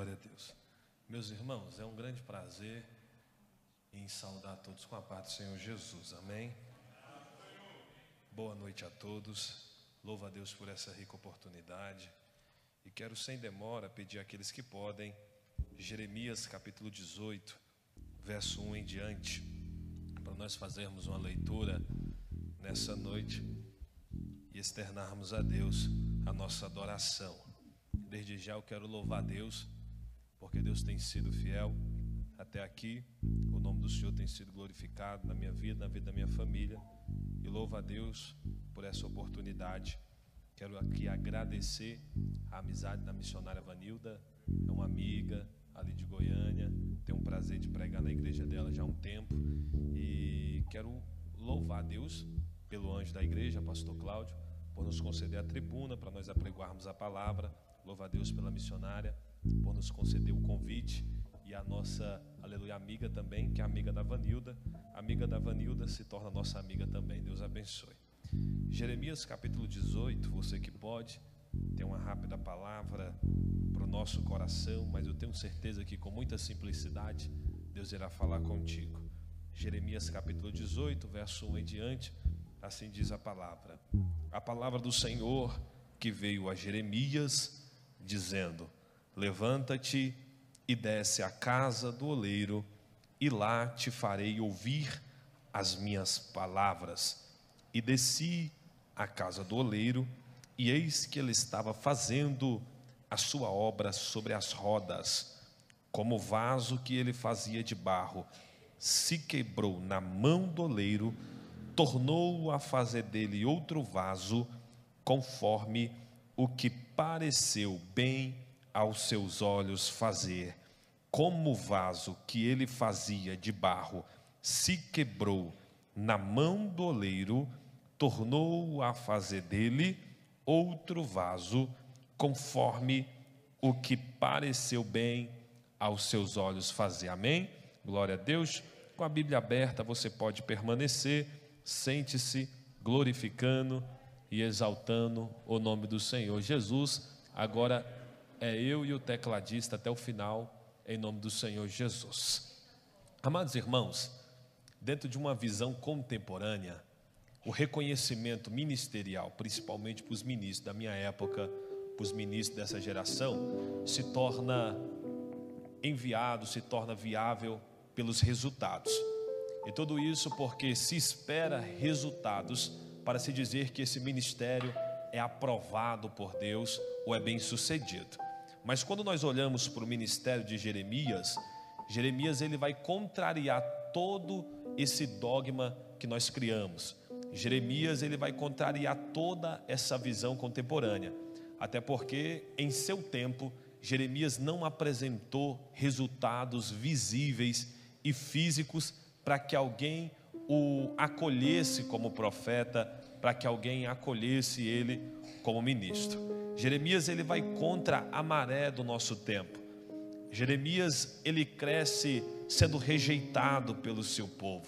Glória a Deus. Meus irmãos, é um grande prazer em saudar todos com a paz do Senhor Jesus. Amém? Boa noite a todos. Louvo a Deus por essa rica oportunidade. E quero sem demora pedir àqueles que podem, Jeremias capítulo 18, verso 1 em diante, para nós fazermos uma leitura nessa noite e externarmos a Deus a nossa adoração. Desde já eu quero louvar a Deus, porque Deus tem sido fiel até aqui. O nome do Senhor tem sido glorificado na minha vida, na vida da minha família. E louvo a Deus por essa oportunidade. Quero aqui agradecer a amizade da missionária Vanilda, é uma amiga ali de Goiânia. Tenho um prazer de pregar na igreja dela já há um tempo. E quero louvar a Deus pelo anjo da igreja, pastor Cláudio, por nos conceder a tribuna para nós apregoarmos a palavra. Louva a Deus pela missionária, por nos conceder o convite. E a nossa, aleluia, amiga também, que é amiga da Vanilda. Amiga da Vanilda se torna nossa amiga também. Deus abençoe. Jeremias capítulo 18, você que pode, tem uma rápida palavra para o nosso coração, mas eu tenho certeza que com muita simplicidade Deus irá falar contigo. Jeremias capítulo 18, verso 1 em diante, assim diz a palavra. A palavra do Senhor que veio a Jeremias, dizendo: levanta-te e desce à casa do oleiro, e lá te farei ouvir as minhas palavras. E desci à casa do oleiro, e eis que ele estava fazendo a sua obra sobre as rodas, como o vaso que ele fazia de barro se quebrou na mão do oleiro, tornou a fazer dele outro vaso, conforme o que pareceu bem aos seus olhos fazer. Como o vaso que ele fazia de barro se quebrou na mão do oleiro, tornou a fazer dele outro vaso, conforme o que pareceu bem aos seus olhos fazer. Amém? Glória a Deus. Com a Bíblia aberta você pode permanecer, sente-se glorificando e exaltando o nome do Senhor Jesus. Agora é eu e o tecladista até o final, em nome do Senhor Jesus. Amados irmãos, dentro de uma visão contemporânea, o reconhecimento ministerial, principalmente para os ministros da minha época, para os ministros dessa geração, se torna enviado, se torna viável pelos resultados. E tudo isso porque se espera resultados para se dizer que esse ministério é aprovado por Deus ou é bem sucedido. Mas quando nós olhamos para o ministério de Jeremias, ele vai contrariar todo esse dogma que nós criamos. Jeremias, ele vai contrariar toda essa visão contemporânea. Até porque, em seu tempo, Jeremias não apresentou resultados visíveis e físicos para que alguém o acolhesse como profeta, para que alguém acolhesse ele como ministro. Jeremias, ele vai contra a maré do nosso tempo. Jeremias, ele cresce sendo rejeitado pelo seu povo.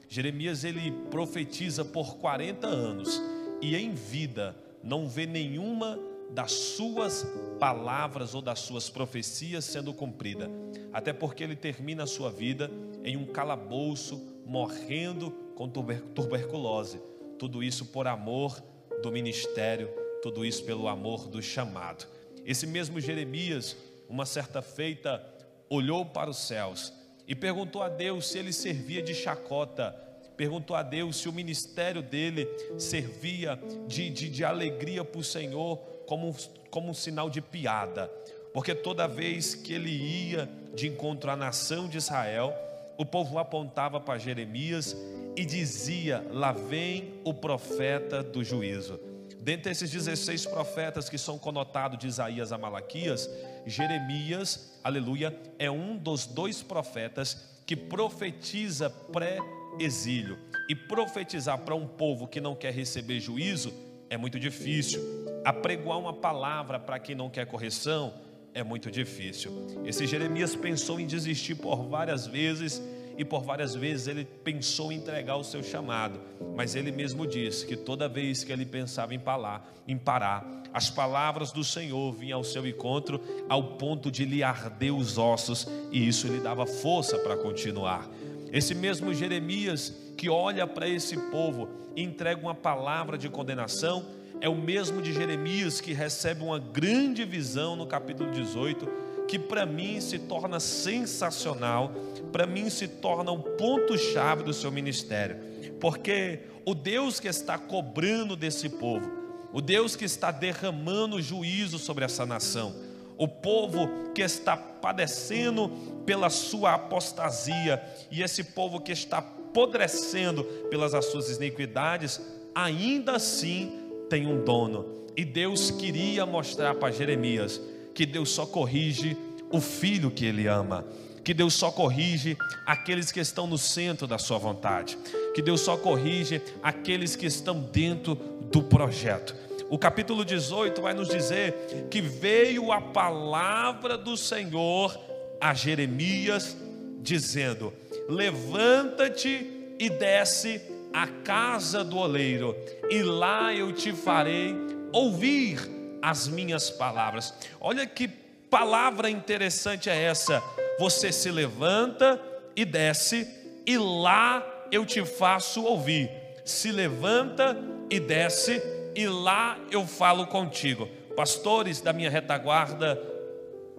Jeremias, ele profetiza por 40 anos e em vida não vê nenhuma das suas palavras ou das suas profecias sendo cumprida. Até porque ele termina a sua vida em um calabouço, morrendo com tuberculose. Tudo isso por amor do ministério, tudo isso pelo amor do chamado. Esse mesmo Jeremias, uma certa feita, olhou para os céus e perguntou a Deus se ele servia de chacota. Perguntou a Deus se o ministério dele servia de alegria para o Senhor, como um sinal de piada. Porque toda vez que ele ia de encontro à nação de Israel, o povo apontava para Jeremias e dizia: lá vem o profeta do juízo. Dentre esses 16 profetas que são conotados de Isaías a Malaquias, Jeremias, aleluia, é um dos 2 profetas que profetiza pré-exílio. E profetizar para um povo que não quer receber juízo é muito difícil. Apregoar uma palavra para quem não quer correção é muito difícil. Esse Jeremias pensou em desistir por várias vezes e por várias vezes ele pensou em entregar o seu chamado, mas ele mesmo disse que toda vez que ele pensava em parar, as palavras do Senhor vinham ao seu encontro, ao ponto de lhe arder os ossos, e isso lhe dava força para continuar. Esse mesmo Jeremias que olha para esse povo e entrega uma palavra de condenação, é o mesmo de Jeremias que recebe uma grande visão no capítulo 18, que para mim se torna sensacional, para mim se torna um ponto-chave do seu ministério, porque o Deus que está cobrando desse povo, o Deus que está derramando juízo sobre essa nação, o povo que está padecendo pela sua apostasia, e esse povo que está apodrecendo pelas suas iniquidades, ainda assim tem um dono. E Deus queria mostrar para Jeremias que Deus só corrige o filho que ele ama, que Deus só corrige aqueles que estão no centro da sua vontade, que Deus só corrige aqueles que estão dentro do projeto. O capítulo 18 vai nos dizer que veio a palavra do Senhor a Jeremias, dizendo: levanta-te e desce à casa do oleiro, e lá eu te farei ouvir as minhas palavras. Olha que palavra interessante é essa: você se levanta e desce, e lá eu te faço ouvir. Se levanta e desce, e lá eu falo contigo. Pastores da minha retaguarda,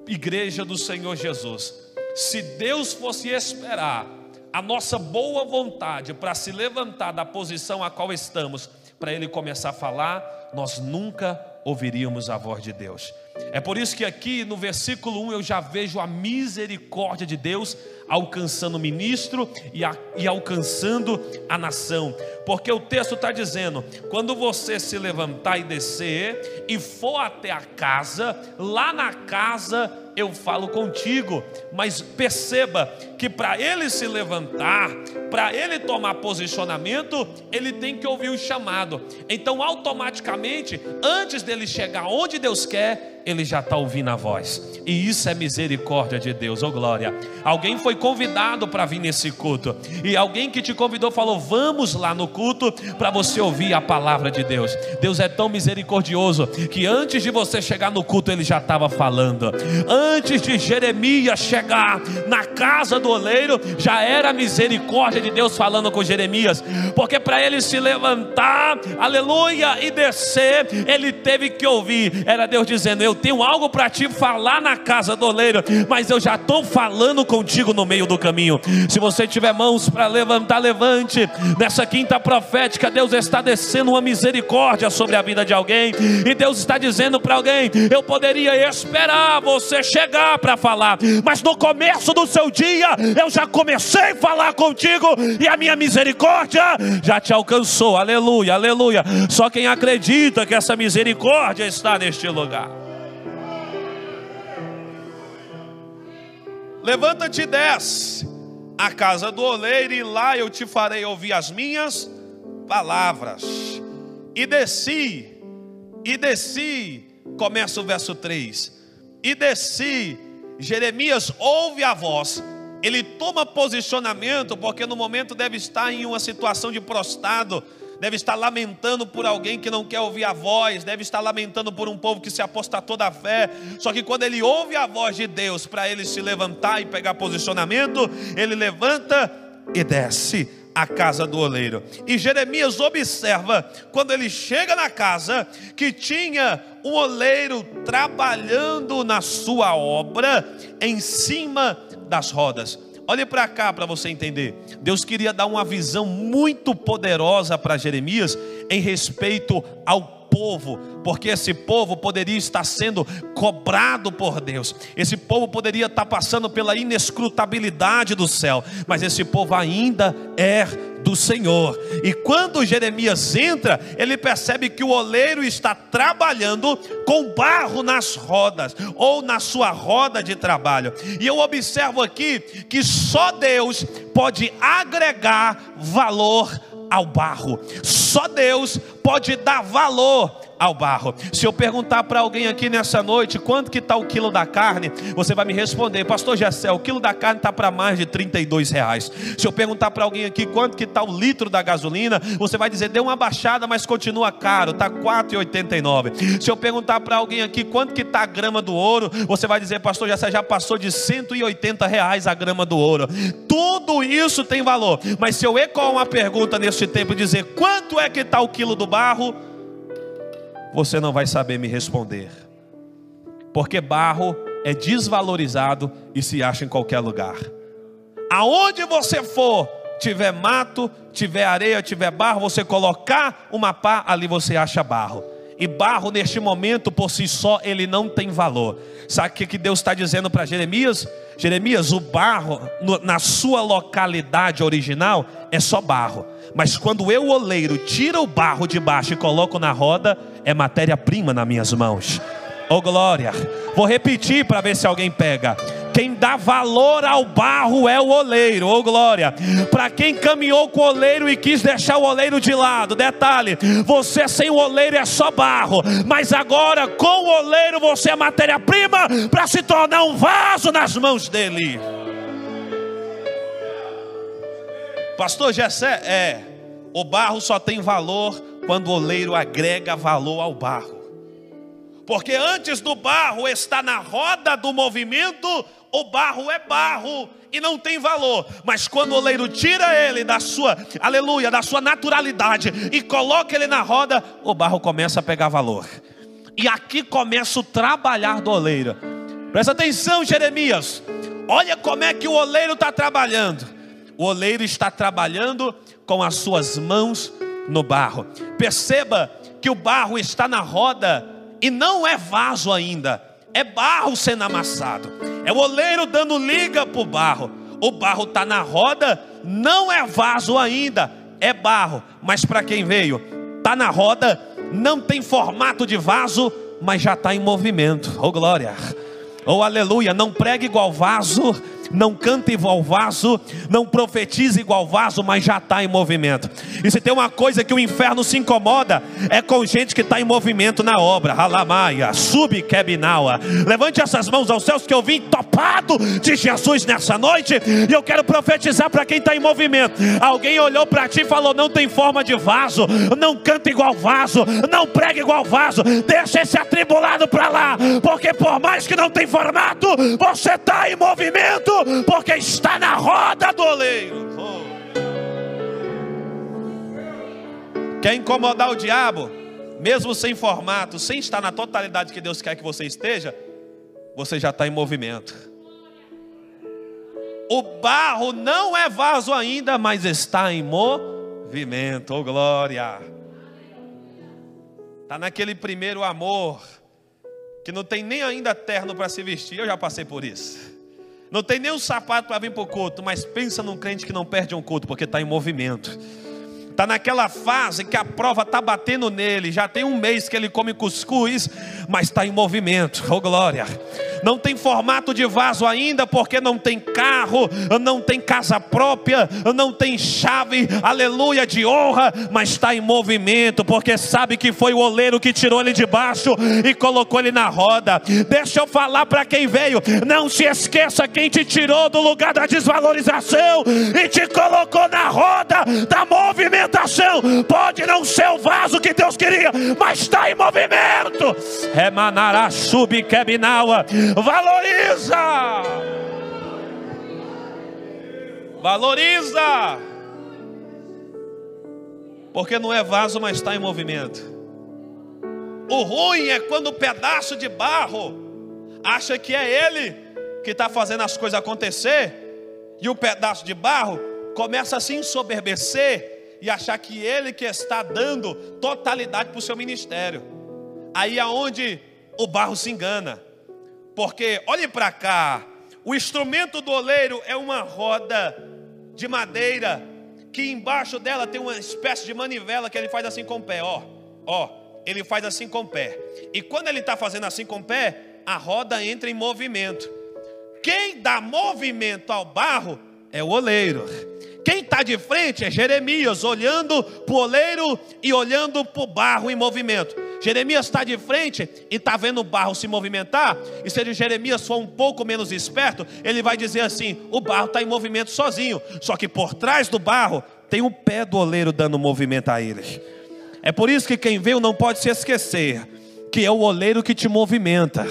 igreja do Senhor Jesus, se Deus fosse esperar a nossa boa vontade para se levantar da posição a qual estamos, para Ele começar a falar, nós nunca ouviríamos a voz de Deus. É por isso que aqui no versículo 1 eu já vejo a misericórdia de Deus alcançando o ministro e alcançando a nação, porque o texto está dizendo: quando você se levantar e descer e for até a casa, lá na casa eu falo contigo. Mas perceba que para ele se levantar, para ele tomar posicionamento, ele tem que ouvir o chamado. Então automaticamente, antes dele chegar onde Deus quer, ele já está ouvindo a voz. E isso é misericórdia de Deus, oh glória. Alguém foi convidado para vir nesse culto, e alguém que te convidou falou: vamos lá no culto para você ouvir a palavra de Deus. Deus é tão misericordioso que antes de você chegar no culto ele já estava falando. Antes de Jeremias chegar na casa do oleiro, já era a misericórdia de Deus falando com Jeremias, porque para ele se levantar, aleluia, e descer, ele teve que ouvir. Era Deus dizendo: eu tenho algo para te falar na casa do oleiro, mas eu já estou falando contigo no meio do caminho. Se você tiver mãos para levantar, levante. Nessa quinta profética, Deus está descendo uma misericórdia sobre a vida de alguém, e Deus está dizendo para alguém: eu poderia esperar você chegar para falar, mas no começo do seu dia eu já comecei a falar contigo, e a minha misericórdia já te alcançou. Aleluia, aleluia. Só quem acredita que essa misericórdia está neste lugar. Levanta-te e desce à casa do oleiro, e lá eu te farei ouvir as minhas palavras. E desci, começa o verso 3. E desci, Jeremias ouve a voz, ele toma posicionamento, porque no momento deve estar em uma situação de prostrado, deve estar lamentando por alguém que não quer ouvir a voz, deve estar lamentando por um povo que se apostatou da fé. Só que quando ele ouve a voz de Deus, para ele se levantar e pegar posicionamento, ele levanta e desce à casa do oleiro. E Jeremias observa, quando ele chega na casa, que tinha um oleiro trabalhando na sua obra em cima das rodas. Olhe para cá para você entender. Deus queria dar uma visão muito poderosa para Jeremias em respeito ao povo, porque esse povo poderia estar sendo cobrado por Deus, esse povo poderia estar passando pela inescrutabilidade do céu, mas esse povo ainda é do Senhor. E quando Jeremias entra, ele percebe que o oleiro está trabalhando com barro nas rodas, ou na sua roda de trabalho. E eu observo aqui que só Deus pode agregar valor ao barro. Só Deus pode dar valor ao barro. Se eu perguntar para alguém aqui nessa noite, quanto que está o quilo da carne? Você vai me responder: pastor Gessé, o quilo da carne está para mais de R$32. Se eu perguntar para alguém aqui, quanto que está o litro da gasolina? Você vai dizer: deu uma baixada, mas continua caro, está R$4,89. Se eu perguntar para alguém aqui, quanto que está a grama do ouro? Você vai dizer: pastor Gessé, já passou de R$180 a grama do ouro. Tudo isso tem valor. Mas se eu ecoar uma pergunta neste tempo e dizer: quanto é que está o quilo do barro? Você não vai saber me responder, porque barro é desvalorizado e se acha em qualquer lugar. Aonde você for, tiver mato, tiver areia, tiver barro, você colocar uma pá, ali você acha barro. E barro neste momento por si só ele não tem valor. Sabe o que Deus está dizendo para Jeremias? Jeremias, o barro na sua localidade original é só barro. Mas quando eu, oleiro, tiro o barro de baixo e coloco na roda, é matéria-prima nas minhas mãos. Oh glória! Vou repetir para ver se alguém pega. Quem dá valor ao barro é o oleiro. Oh glória! Para quem caminhou com o oleiro e quis deixar o oleiro de lado, detalhe: você sem o oleiro é só barro, mas agora com o oleiro você é matéria-prima para se tornar um vaso nas mãos dele. Pastor Gessé, o barro só tem valor quando o oleiro agrega valor ao barro. Porque antes do barro estar na roda do movimento, o barro é barro e não tem valor. Mas quando o oleiro tira ele da sua, aleluia, da sua naturalidade e coloca ele na roda, o barro começa a pegar valor. E aqui começa o trabalhar do oleiro. Presta atenção, Jeremias. Olha como é que o oleiro está trabalhando. O oleiro está trabalhando com as suas mãos no barro. Perceba que o barro está na roda e não é vaso ainda, é barro sendo amassado. É o oleiro dando liga para o barro. O barro está na roda, não é vaso ainda, é barro. Mas para quem veio, está na roda, não tem formato de vaso, mas já está em movimento. Oh glória, oh aleluia. Não prega igual vaso, não canta igual vaso, não profetiza igual vaso, mas já está em movimento. E se tem uma coisa que o inferno se incomoda, é com gente que está em movimento na obra. Halamaia, subkebinaua. Levante essas mãos aos céus, que eu vim topado de Jesus nessa noite, e eu quero profetizar para quem está em movimento. Alguém olhou para ti e falou: não tem forma de vaso, não canta igual vaso, não prega igual vaso, deixa esse atribulado para lá, porque por mais que não tem formato, você está em movimento, porque está na roda do oleiro. Quer incomodar o diabo? Mesmo sem formato, sem estar na totalidade que Deus quer que você esteja, você já está em movimento. O barro não é vaso ainda, mas está em movimento. Oh glória! Está naquele primeiro amor, que não tem nem ainda terno para se vestir. Eu já passei por isso. Não tem nem um sapato para vir para o culto, mas pensa num crente que não perde um culto, porque está em movimento. Está naquela fase que a prova está batendo nele. Já tem um mês que ele come cuscuz, mas está em movimento. Oh glória! Não tem formato de vaso ainda, porque não tem carro, não tem casa própria, não tem chave, aleluia, de honra, mas está em movimento, porque sabe que foi o oleiro que tirou ele de baixo e colocou ele na roda. Deixa eu falar para quem veio: não se esqueça quem te tirou do lugar da desvalorização e te colocou na roda da movimentação. Pode não ser o vaso que Deus queria, mas está em movimento. Remanará subkebinaua. Valoriza! Valoriza! Porque não é vaso, mas está em movimento. O ruim é quando o pedaço de barro acha que é ele que está fazendo as coisas acontecer, e o pedaço de barro começa a se ensoberbecer e achar que ele que está dando totalidade para o seu ministério. Aí é onde o barro se engana. Porque, olhe para cá, o instrumento do oleiro é uma roda de madeira, que embaixo dela tem uma espécie de manivela que ele faz assim com o pé, ele faz assim com o pé. E quando ele está fazendo assim com o pé, a roda entra em movimento. Quem dá movimento ao barro é o oleiro. Quem está de frente é Jeremias, olhando para o oleiro e olhando para o barro em movimento. Jeremias está de frente e está vendo o barro se movimentar. E se Jeremias for um pouco menos esperto, ele vai dizer assim: o barro está em movimento sozinho. Só que por trás do barro tem o pé do oleiro dando movimento a ele. É por isso que quem veio não pode se esquecer que é o oleiro que te movimenta.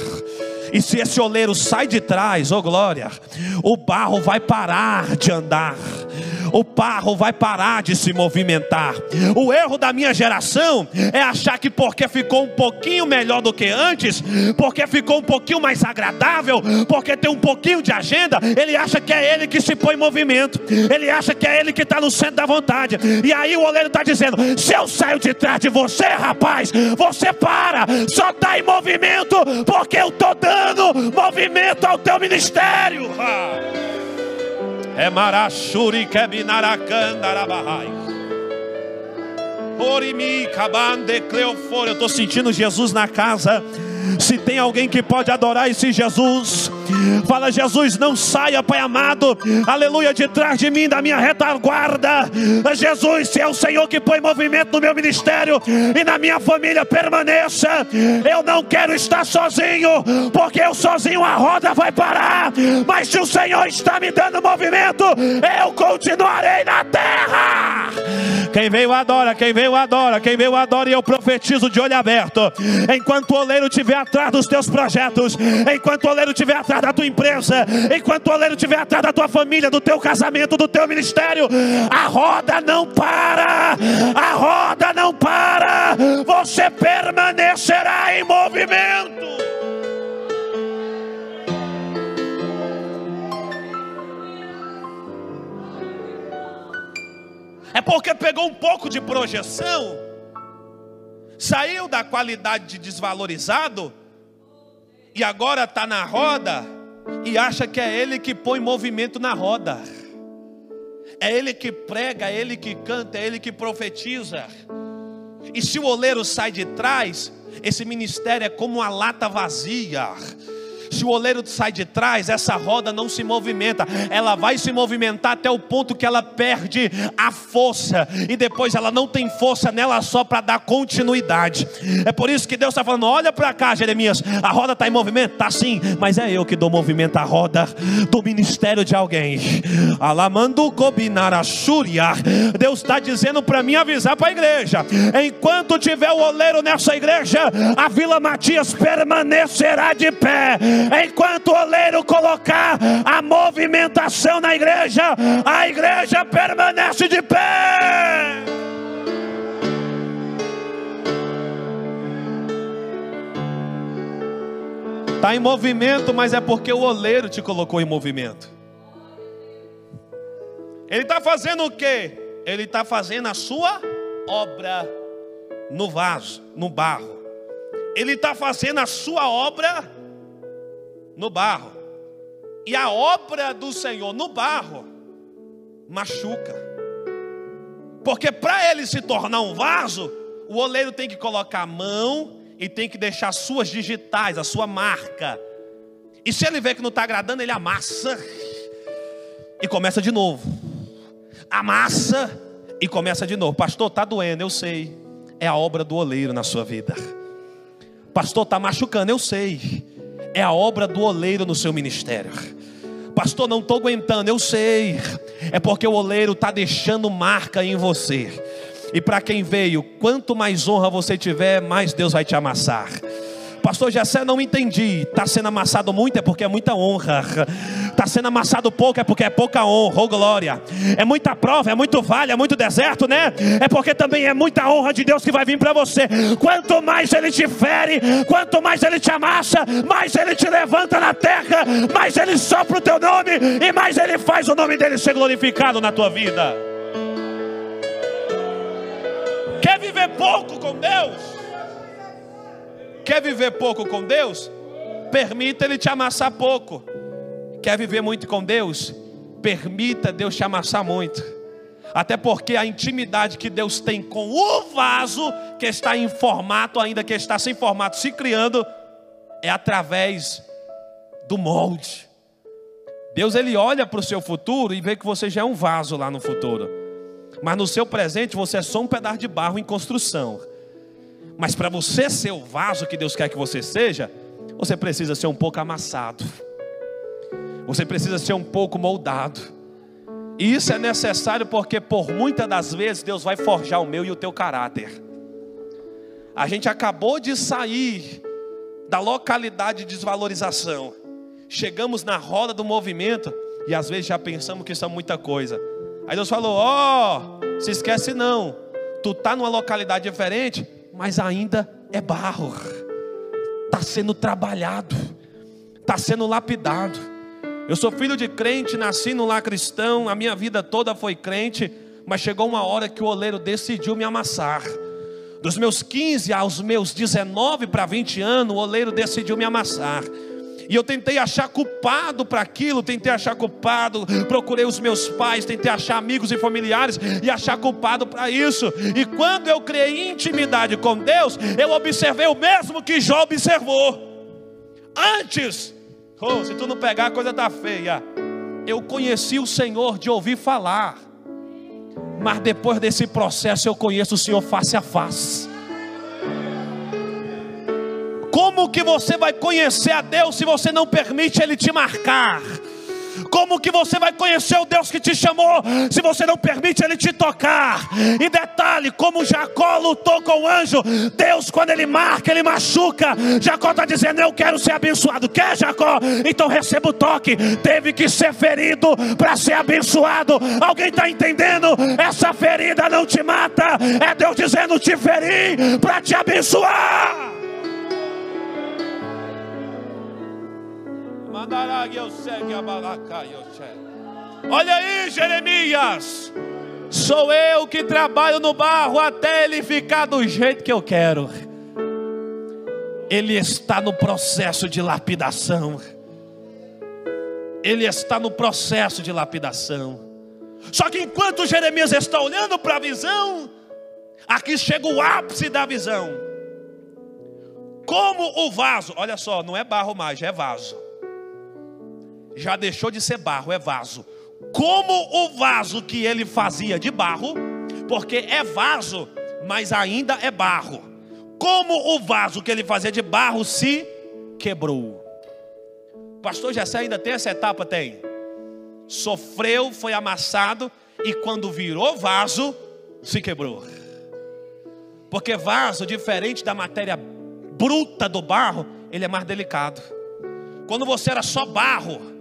E se esse oleiro sai de trás, oh glória, o barro vai parar de andar. O barro vai parar de se movimentar. O erro da minha geração é achar que porque ficou um pouquinho melhor do que antes, porque ficou um pouquinho mais agradável, porque tem um pouquinho de agenda, ele acha que é ele que se põe em movimento. Ele acha que é ele que está no centro da vontade. E aí o oleiro está dizendo: se eu saio de trás de você, rapaz, você para, só está em movimento porque eu estou dando movimento ao teu ministério. É marachuri que binaracandarabai. Orimi cabande cleofora. Eu estou sentindo Jesus na casa. Se tem alguém que pode adorar esse Jesus, fala: Jesus, não saia, Pai amado, aleluia, de trás de mim, da minha retaguarda. Jesus, se é o Senhor que põe movimento no meu ministério e na minha família, permaneça. Eu não quero estar sozinho, porque eu sozinho a roda vai parar. Mas se o Senhor está me dando movimento, eu continuarei na terra. Quem veio adora, quem veio adora, quem veio adora. E eu profetizo de olho aberto: enquanto o oleiro estiver atrás dos teus projetos, enquanto o oleiro estiver atrás da tua empresa, enquanto o oleiro estiver atrás da tua família, do teu casamento, do teu ministério, a roda não para, a roda não para, você permanecerá em movimento. É porque pegou um pouco de projeção, saiu da qualidade de desvalorizado e agora está na roda e acha que é ele que põe movimento na roda. É ele que prega, é ele que canta, é ele que profetiza. E se o oleiro sai de trás, esse ministério é como uma lata vazia. Se o oleiro sai de trás, essa roda não se movimenta. Ela vai se movimentar até o ponto que ela perde a força, e depois ela não tem força nela só para dar continuidade. É por isso que Deus está falando: olha para cá, Jeremias, a roda está em movimento? Está sim, mas é eu que dou movimento à roda do ministério de alguém. Alamando cobinar a Shúria. Deus está dizendo para mim avisar para a igreja: enquanto tiver o oleiro nessa igreja, a Vila Matias permanecerá de pé. Enquanto o oleiro colocar a movimentação na igreja, a igreja permanece de pé. Está em movimento, mas é porque o oleiro te colocou em movimento. Ele está fazendo o quê? Ele está fazendo a sua obra no vaso, no barro. Ele está fazendo a sua obra no barro. E a obra do Senhor no barro machuca. Porque para ele se tornar um vaso, o oleiro tem que colocar a mão e tem que deixar as suas digitais, a sua marca. E se ele vê que não está agradando, ele amassa e começa de novo. Amassa e começa de novo. Pastor, está doendo, eu sei. É a obra do oleiro na sua vida. Pastor, está machucando, eu sei. É a obra do oleiro no seu ministério. Pastor, não estou aguentando, eu sei. É porque o oleiro está deixando marca em você. E para quem veio, quanto mais honra você tiver, mais Deus vai te amassar. Pastor Jessé, não entendi. Está sendo amassado muito, é porque é muita honra. Está sendo amassado pouco, é porque é pouca honra, oh glória. É muita prova, é muito vale, é muito deserto, né? É porque também é muita honra de Deus que vai vir para você. Quanto mais Ele te fere, quanto mais Ele te amassa, mais Ele te levanta na terra, mais Ele sopra o teu nome e mais Ele faz o nome dEle ser glorificado na tua vida. Quer viver pouco com Deus? Quer viver pouco com Deus? Permita Ele te amassar pouco. Quer viver muito com Deus? Permita Deus te amassar muito. Até porque a intimidade que Deus tem com o vaso, que está em formato ainda, que está sem formato, se criando, é através do molde. Deus, Ele olha para o seu futuro e vê que você já é um vaso lá no futuro. Mas no seu presente você é só um pedaço de barro em construção. Mas para você ser o vaso que Deus quer que você seja, você precisa ser um pouco amassado. Você precisa ser um pouco moldado. E isso é necessário porque por muitas das vezes Deus vai forjar o meu e o teu caráter. A gente acabou de sair da localidade de desvalorização. Chegamos na roda do movimento e às vezes já pensamos que isso é muita coisa. Aí Deus falou: se esquece não. Tu tá numa localidade diferente, mas ainda é barro. Está sendo trabalhado, está sendo lapidado. Eu sou filho de crente, nasci no lar cristão, a minha vida toda foi crente, mas chegou uma hora que o oleiro decidiu me amassar. Dos meus 15 aos meus 19 para 20 anos, o oleiro decidiu me amassar. E eu tentei achar culpado para aquilo, tentei achar culpado, procurei os meus pais, tentei achar amigos e familiares e achar culpado para isso. E quando eu criei intimidade com Deus, eu observei o mesmo que Jó observou. Antes, se tu não pegar, a coisa está feia. Eu conheci o Senhor de ouvir falar, mas depois desse processo eu conheço o Senhor face a face. Como que você vai conhecer a Deus se você não permite Ele te marcar? Como que você vai conhecer o Deus que te chamou se você não permite Ele te tocar? E detalhe, como Jacó lutou com o anjo, Deus quando Ele marca, Ele machuca. Jacó está dizendo: eu quero ser abençoado. Quer, Jacó? Então receba o toque. Teve que ser ferido para ser abençoado. Alguém está entendendo? Essa ferida não te mata, é Deus dizendo: te feri para te abençoar. Olha aí, Jeremias, sou eu que trabalho no barro até ele ficar do jeito que eu quero. Ele está no processo de lapidação. Ele está no processo de lapidação. Só que enquanto Jeremias está olhando para a visão, aqui chega o ápice da visão. Como o vaso, olha só, não é barro mais, já é vaso. Já deixou de ser barro, é vaso. Como o vaso que ele fazia de barro, porque é vaso, mas ainda é barro. Como o vaso que ele fazia de barro se quebrou. Pastor Jessé ainda tem essa etapa? Tem. Sofreu, foi amassado, e quando virou vaso, se quebrou. Porque vaso, diferente da matéria bruta do barro, ele é mais delicado. Quando você era só barro,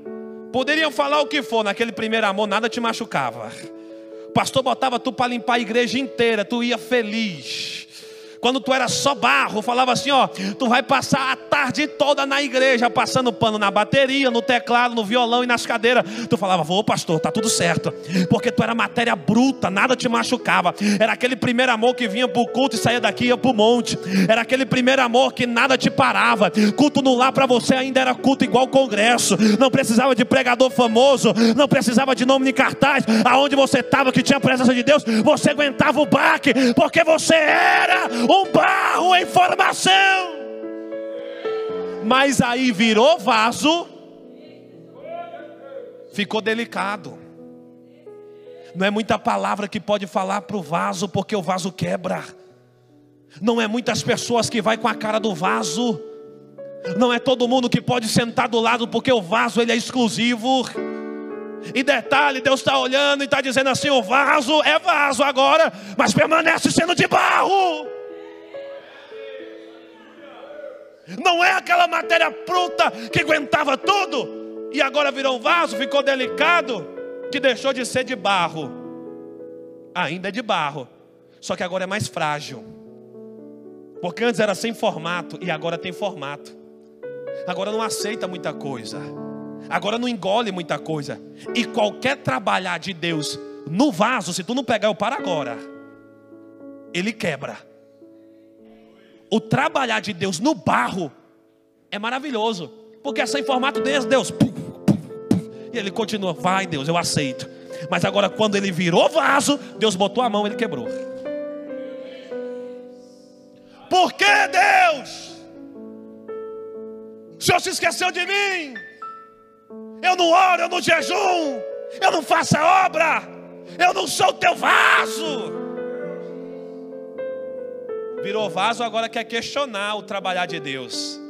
poderiam falar o que for, naquele primeiro amor nada te machucava. O pastor botava tu para limpar a igreja inteira, tu ia feliz. Quando tu era só barro, falava assim: tu vai passar a tarde toda na igreja, passando pano na bateria, no teclado, no violão e nas cadeiras. Tu falava: vou, pastor, tá tudo certo. Porque tu era matéria bruta, nada te machucava. Era aquele primeiro amor que vinha pro culto e saía daqui e ia pro monte. Era aquele primeiro amor que nada te parava. Culto no lar para você ainda era culto igual congresso. Não precisava de pregador famoso, não precisava de nome de cartaz. Aonde você estava que tinha a presença de Deus, você aguentava o baque, porque você era um barro em formação. Mas aí virou vaso, ficou delicado. Não é muita palavra que pode falar para o vaso, porque o vaso quebra. Não é muitas pessoas que vai com a cara do vaso. Não é todo mundo que pode sentar do lado, porque o vaso ele é exclusivo. E detalhe, Deus está olhando e está dizendo assim: o vaso é vaso agora, mas permanece sendo de barro. Não é aquela matéria bruta que aguentava tudo e agora virou um vaso, ficou delicado, que deixou de ser de barro. Ainda é de barro, só que agora é mais frágil. Porque antes era sem formato e agora tem formato. Agora não aceita muita coisa, agora não engole muita coisa. E qualquer trabalhar de Deus no vaso, se tu não pegar, eu paro agora, ele quebra. O trabalhar de Deus no barro é maravilhoso, porque é sem formato desse, Deus e ele continua: vai Deus, eu aceito. Mas agora quando ele virou vaso, Deus botou a mão, ele quebrou. Por que, Deus? O Senhor se esqueceu de mim? Eu não oro, eu não jejum, eu não faço a obra, eu não sou o teu vaso. Virou vaso, agora quer questionar o trabalhar de Deus.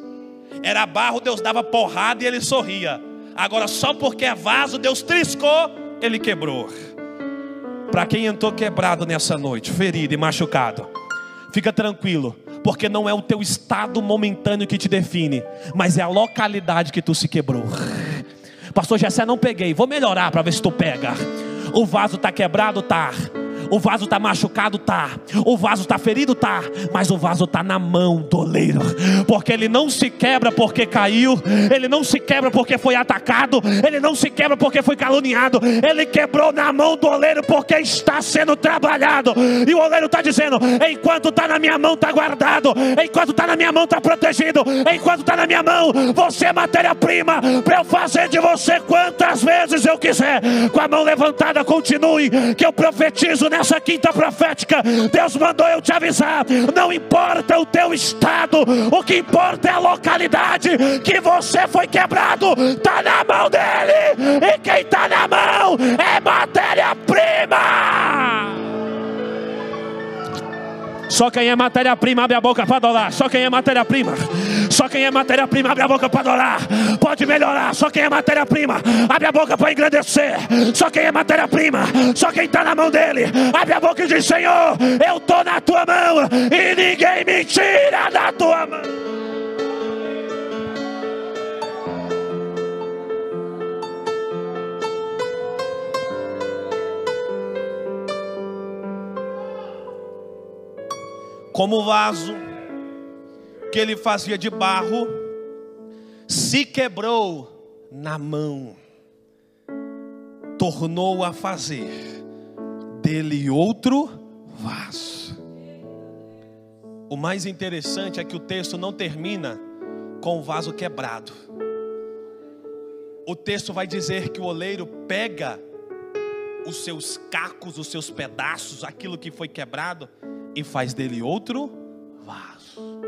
Era barro, Deus dava porrada e ele sorria. Agora só porque é vaso, Deus triscou, ele quebrou. Para quem entrou quebrado nessa noite, ferido e machucado, fica tranquilo, porque não é o teu estado momentâneo que te define, mas é a localidade que tu se quebrou. Pastor Gessé, não peguei, vou melhorar para ver se tu pega. O vaso está quebrado, tá. O vaso está machucado, tá. O vaso está ferido, tá. Mas o vaso está na mão do oleiro. Porque ele não se quebra porque caiu. Ele não se quebra porque foi atacado. Ele não se quebra porque foi caluniado. Ele quebrou na mão do oleiro porque está sendo trabalhado. E o oleiro está dizendo: enquanto está na minha mão está guardado. Enquanto está na minha mão está protegido. Enquanto está na minha mão, você é matéria-prima para eu fazer de você quantas vezes eu quiser. Com a mão levantada, continue, que eu profetizo nessa quinta profética. Deus mandou eu te avisar. Não importa o teu estado, o que importa é a localidade que você foi quebrado. Está na mão dele. E quem está na mão é matéria-prima. Só quem é matéria-prima abre a boca para adorar. Só quem é matéria-prima. Só quem é matéria-prima abre a boca para adorar. Pode melhorar. Só quem é matéria-prima abre a boca para engrandecer. Só quem é matéria-prima. Só quem está na mão dele abre a boca e diz: Senhor, eu estou na tua mão e ninguém me tira da tua mão. Como o vaso que ele fazia de barro se quebrou na mão, tornou a fazer dele outro vaso. O mais interessante é que o texto não termina com o vaso quebrado. O texto vai dizer que o oleiro pega os seus cacos, os seus pedaços, aquilo que foi quebrado, e faz dele outro vaso.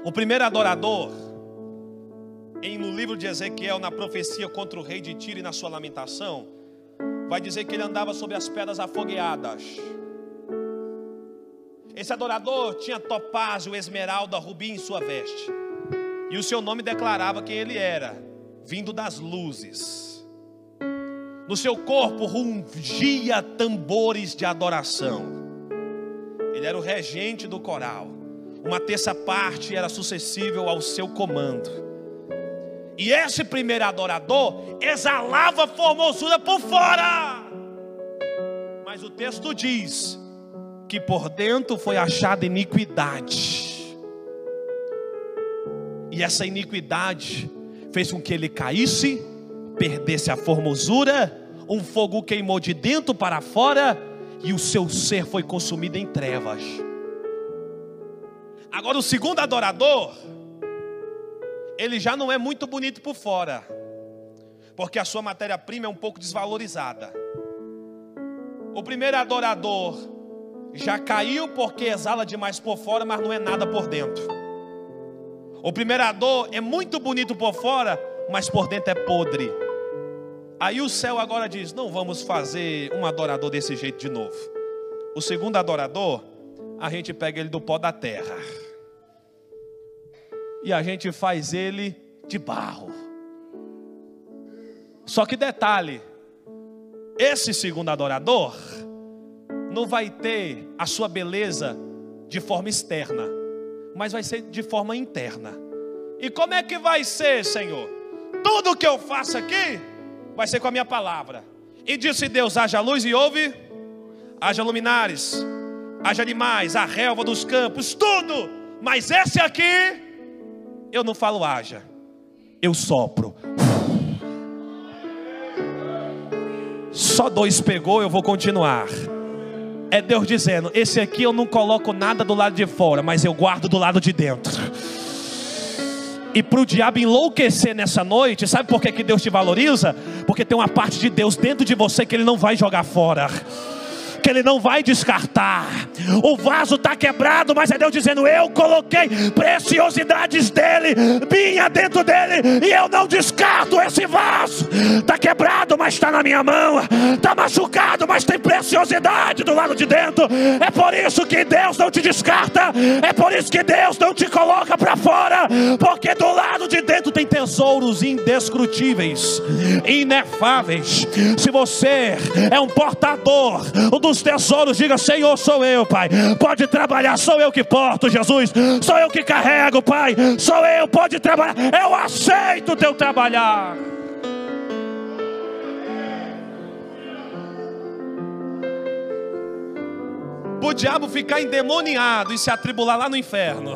O primeiro adorador, no livro de Ezequiel, na profecia contra o rei de Tiro e na sua lamentação, vai dizer que ele andava sobre as pedras afogueadas. Esse adorador tinha topázio, esmeralda, rubi em sua veste, e o seu nome declarava quem ele era, vindo das luzes. No seu corpo rungia tambores de adoração. Ele era o regente do coral. Uma terça parte era sucessível ao seu comando. E esse primeiro adorador exalava formosura por fora. Mas o texto diz que por dentro foi achada iniquidade. E essa iniquidade fez com que ele caísse, perdesse a formosura, um fogo queimou de dentro para fora e o seu ser foi consumido em trevas. Agora o segundo adorador, ele já não é muito bonito por fora, porque a sua matéria-prima é um pouco desvalorizada. O primeiro adorador já caiu porque exala demais por fora, mas não é nada por dentro. O primeiro adorador é muito bonito por fora, mas por dentro é podre. Aí o céu agora diz: não vamos fazer um adorador desse jeito de novo. O segundo adorador, a gente pega ele do pó da terra e a gente faz ele de barro. Só que detalhe, esse segundo adorador não vai ter a sua beleza de forma externa, mas vai ser de forma interna. E como é que vai ser, Senhor? Tudo que eu faço aqui vai ser com a minha palavra. E disse Deus: haja luz, e houve. Haja luminares, haja animais, a relva dos campos, tudo. Mas esse aqui, eu não falo haja, eu sopro. Só dois pegou, eu vou continuar. É Deus dizendo: esse aqui eu não coloco nada do lado de fora, mas eu guardo do lado de dentro. E para o diabo enlouquecer nessa noite, sabe por que Deus te valoriza? Porque tem uma parte de Deus dentro de você que Ele não vai jogar fora. que Ele não vai descartar. O vaso está quebrado, mas é Deus dizendo: eu coloquei preciosidades dele, minha dentro dele, e eu não descarto esse vaso. Está quebrado, mas está na minha mão. Está machucado, mas tem preciosidade do lado de dentro. É por isso que Deus não te descarta. É por isso que Deus não te coloca para fora, porque do lado de dentro tem tesouros indescrutíveis, inefáveis. Se você é um portador dos tesouros, diga: Senhor, sou eu, Pai. Pode trabalhar, sou eu que porto, Jesus. Sou eu que carrego, Pai. Sou eu, pode trabalhar. Eu aceito o teu trabalhar. O diabo ficar endemoniado e se atribular lá no inferno,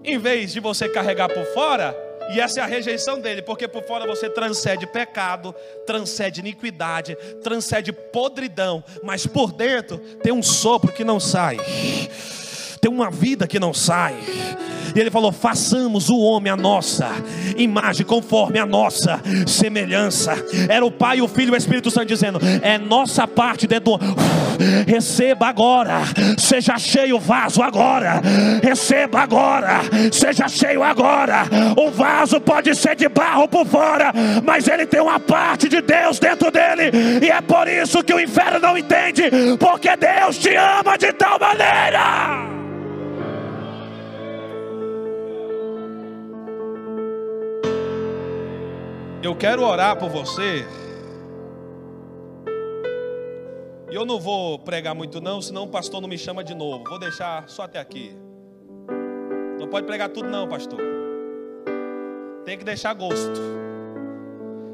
em vez de você carregar por fora. E essa é a rejeição dele, porque por fora você transcende pecado, transcende iniquidade, transcende podridão, mas por dentro tem um sopro que não sai, tem uma vida que não sai. E ele falou: façamos o homem a nossa imagem, conforme a nossa semelhança. Era o Pai, o Filho e o Espírito Santo dizendo: é nossa parte dentro do... receba agora, seja cheio o vaso agora. Receba agora, seja cheio agora. O vaso pode ser de barro por fora, mas ele tem uma parte de Deus dentro dele. E é por isso que o inferno não entende, porque Deus te ama de tal maneira. Eu quero orar por você. E eu não vou pregar muito não, senão o pastor não me chama de novo. Vou deixar só até aqui. Não pode pregar tudo não, pastor. Tem que deixar gosto.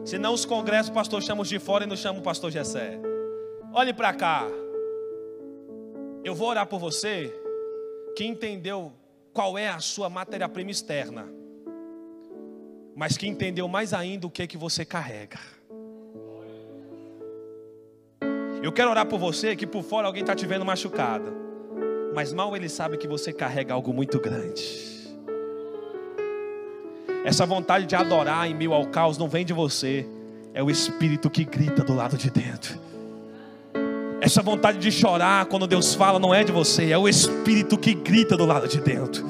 Senão os congressos o pastor chama os de fora e não chama o pastor Gessé. Olhe para cá. Eu vou orar por você que entendeu qual é a sua matéria-prima externa, mas que entendeu mais ainda o que você carrega. Eu quero orar por você que por fora alguém está te vendo machucada, mas mal ele sabe que você carrega algo muito grande. Essa vontade de adorar em meio ao caos não vem de você, é o Espírito que grita do lado de dentro. Essa vontade de chorar quando Deus fala não é de você, é o Espírito que grita do lado de dentro.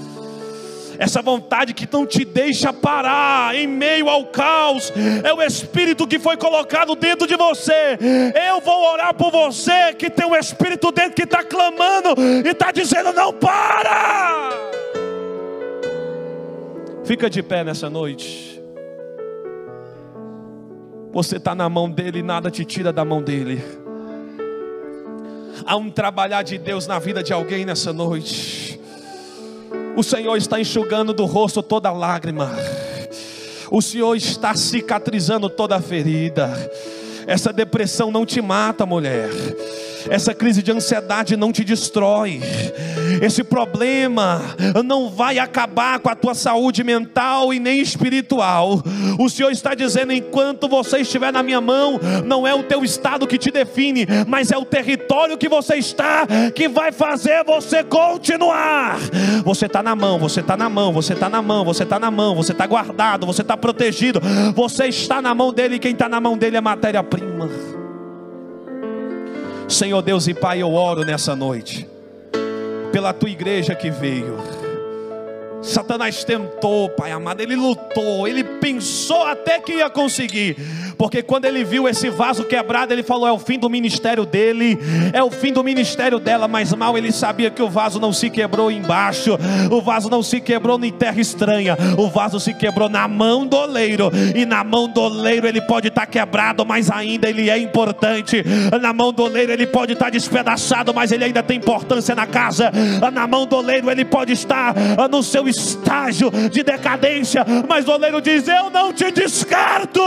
Essa vontade que não te deixa parar em meio ao caos, é o Espírito que foi colocado dentro de você. Eu vou orar por você que tem um Espírito dentro que está clamando e está dizendo: não para. Fica de pé nessa noite. Você está na mão dele e nada te tira da mão dele. Há um trabalhar de Deus na vida de alguém nessa noite. O Senhor está enxugando do rosto toda lágrima. O Senhor está cicatrizando toda ferida. Essa depressão não te mata, mulher. Essa crise de ansiedade não te destrói. Esse problema não vai acabar com a tua saúde mental e nem espiritual. O Senhor está dizendo: enquanto você estiver na minha mão, não é o teu estado que te define, mas é o território que você está que vai fazer você continuar. Você está na mão, você está na mão, você está na mão, você está na mão, você está guardado, você está protegido. Você está na mão dele, e quem está na mão dele é matéria-prima. Senhor Deus e Pai, eu oro nessa noite pela tua igreja que veio. Satanás tentou, Pai amado, ele lutou, ele pensou até que ia conseguir, porque quando ele viu esse vaso quebrado, ele falou: é o fim do ministério dele, é o fim do ministério dela. Mas mal ele sabia que o vaso não se quebrou embaixo, o vaso não se quebrou em terra estranha, o vaso se quebrou na mão do oleiro. E na mão do oleiro ele pode estar quebrado, mas ainda ele é importante. Na mão do oleiro ele pode estar despedaçado, mas ele ainda tem importância na casa. Na mão do oleiro ele pode estar no seu estágio de decadência, mas o oleiro diz: eu não te descarto.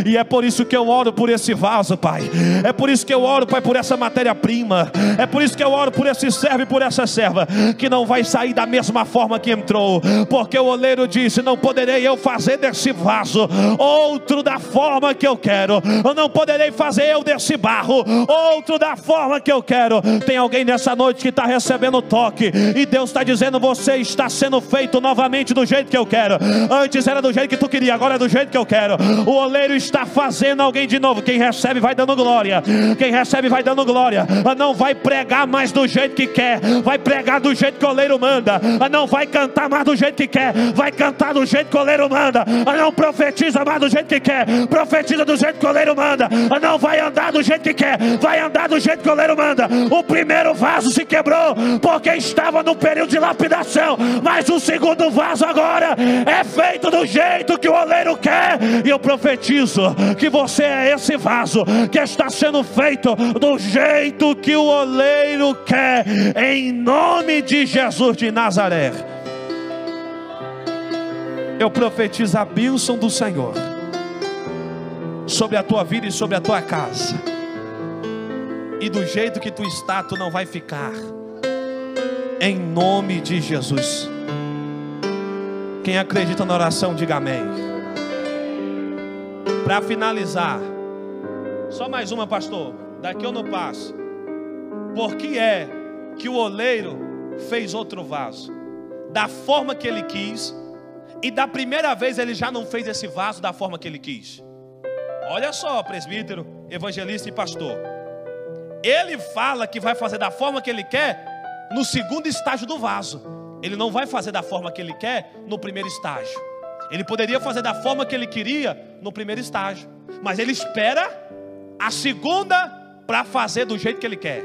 E é por isso que eu oro por esse vaso, Pai. É por isso que eu oro, Pai, por essa matéria-prima. É por isso que eu oro por esse servo e por essa serva, que não vai sair da mesma forma que entrou, porque o oleiro disse: não poderei eu fazer desse vaso outro da forma que eu quero. Eu não poderei fazer eu desse barro outro da forma que eu quero. Tem alguém nessa noite que está recebendo o toque, e Deus está dizendo: você está sendo feito novamente do jeito que eu quero. Antes era do jeito que tu queria, agora é do jeito que eu quero. O oleiro está fazendo fazendo alguém de novo. Quem recebe vai dando glória. Quem recebe vai dando glória. Não vai pregar mais do jeito que quer, vai pregar do jeito que o oleiro manda. Não vai cantar mais do jeito que quer, vai cantar do jeito que o oleiro manda. Não profetiza mais do jeito que quer, profetiza do jeito que o oleiro manda. Não vai andar do jeito que quer, vai andar do jeito que o oleiro manda. O primeiro vaso se quebrou porque estava no período de lapidação, mas o segundo vaso agora é feito do jeito que o oleiro quer. E eu profetizo que você é esse vaso que está sendo feito do jeito que o oleiro quer, em nome de Jesus de Nazaré. Eu profetizo a bênção do Senhor sobre a tua vida e sobre a tua casa, e do jeito que tu está, tu não vai ficar, em nome de Jesus. Quem acredita na oração, diga amém. Para finalizar, só mais uma, pastor, daqui eu não passo. Por que é que o oleiro fez outro vaso da forma que ele quis, e da primeira vez ele já não fez esse vaso da forma que ele quis? Olha só, presbítero, evangelista e pastor, ele fala que vai fazer da forma que ele quer no segundo estágio do vaso. Ele não vai fazer da forma que ele quer no primeiro estágio. Ele poderia fazer da forma que ele queria no primeiro estágio, mas ele espera a segunda para fazer do jeito que ele quer.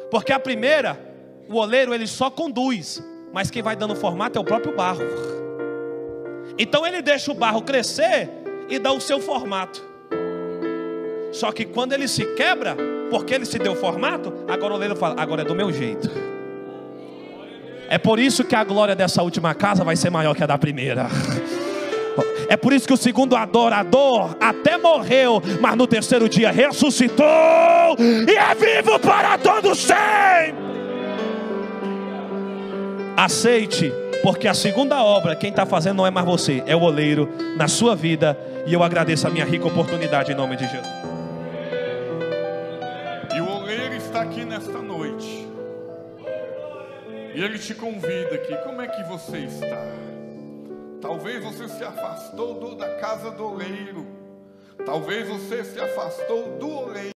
Porque a primeira, o oleiro ele só conduz, mas quem vai dando formato é o próprio barro. Então ele deixa o barro crescer e dá o seu formato. Só que quando ele se quebra, porque ele se deu formato, agora o oleiro fala, agora é do meu jeito. É por isso que a glória dessa última casa vai ser maior que a da primeira. É por isso que o segundo adorador até morreu, mas no terceiro dia ressuscitou e é vivo para todo sempre. Aceite, porque a segunda obra, quem está fazendo não é mais você, é o oleiro na sua vida. E eu agradeço a minha rica oportunidade em nome de Jesus. E o oleiro está aqui nesta noite, e ele te convida aqui. Como é que você está? Talvez você se afastou da casa do oleiro. Talvez você se afastou do oleiro.